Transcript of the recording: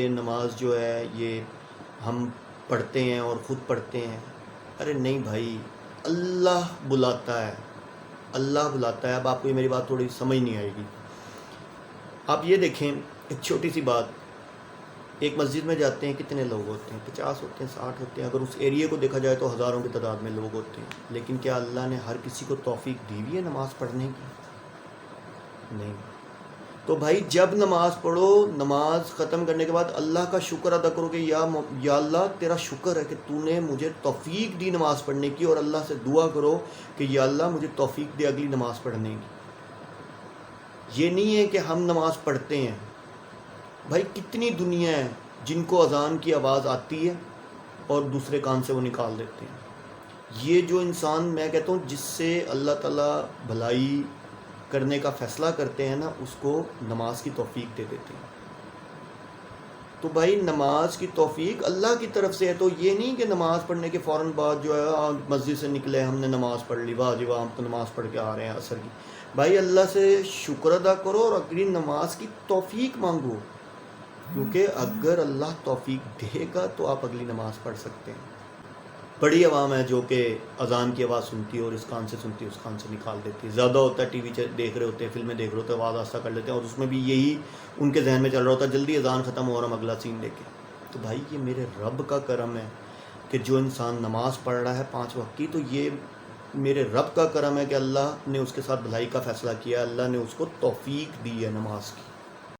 یہ نماز جو ہے یہ ہم پڑھتے ہیں اور خود پڑھتے ہیں. ارے نہیں بھائی، اللہ بلاتا ہے، اللہ بلاتا ہے. اب آپ کو یہ میری بات تھوڑی سمجھ نہیں آئے گی. آپ یہ دیکھیں، ایک چھوٹی سی بات. ایک مسجد میں جاتے ہیں، کتنے لوگ ہوتے ہیں؟ 50 ہوتے ہیں، 60 ہوتے ہیں. اگر اس ایریے کو دیکھا جائے تو ہزاروں کی تعداد میں لوگ ہوتے ہیں. لیکن کیا اللہ نے ہر کسی کو توفیق دی ہوئی ہے نماز پڑھنے کی؟ نہیں. تو بھائی جب نماز پڑھو، نماز ختم کرنے کے بعد اللہ کا شکر ادا کرو کہ یا اللہ تیرا شکر ہے کہ تو نے مجھے توفیق دی نماز پڑھنے کی، اور اللہ سے دعا کرو کہ یا اللہ مجھے توفیق دے اگلی نماز پڑھنے کی. یہ نہیں ہے کہ ہم نماز پڑھتے ہیں. بھائی کتنی دنیا ہے جن کو اذان کی آواز آتی ہے اور دوسرے کان سے وہ نکال دیتے ہیں. یہ جو انسان، میں کہتا ہوں، جس سے اللہ تعالیٰ بھلائی کرنے کا فیصلہ کرتے ہیں نا، اس کو نماز کی توفیق دے دیتے ہیں. تو بھائی نماز کی توفیق اللہ کی طرف سے ہے. تو یہ نہیں کہ نماز پڑھنے کے فوراً بعد جو ہے مسجد سے نکلے، ہم نے نماز پڑھ لی، واہ جی واہ ہم تو نماز پڑھ کے آ رہے ہیں عصر کی. بھائی اللہ سے شکر ادا کرو اور اگلی نماز کی توفیق مانگو، کیونکہ اگر اللہ توفیق دے گا تو آپ اگلی نماز پڑھ سکتے ہیں. بڑی عوام ہے جو کہ اذان کی آواز سنتی ہے اور اس کان سے سنتی ہے اس کان سے نکال دیتی ہے. زیادہ ہوتا ہے ٹی وی دیکھ رہے ہوتے ہیں، فلمیں دیکھ رہے ہوتے ہیں، آواز آہستہ کر لیتے ہیں، اور اس میں بھی یہی ان کے ذہن میں چل رہا ہوتا ہے جلدی اذان ختم ہو اور ہم اگلا سین دیکھیں. تو بھائی یہ میرے رب کا کرم ہے کہ جو انسان نماز پڑھ رہا ہے 5 وقت کی، تو یہ میرے رب کا کرم ہے کہ اللہ نے اس کے ساتھ بھلائی کا فیصلہ کیا، اللہ نے اس کو توفیق دی ہے نماز کی.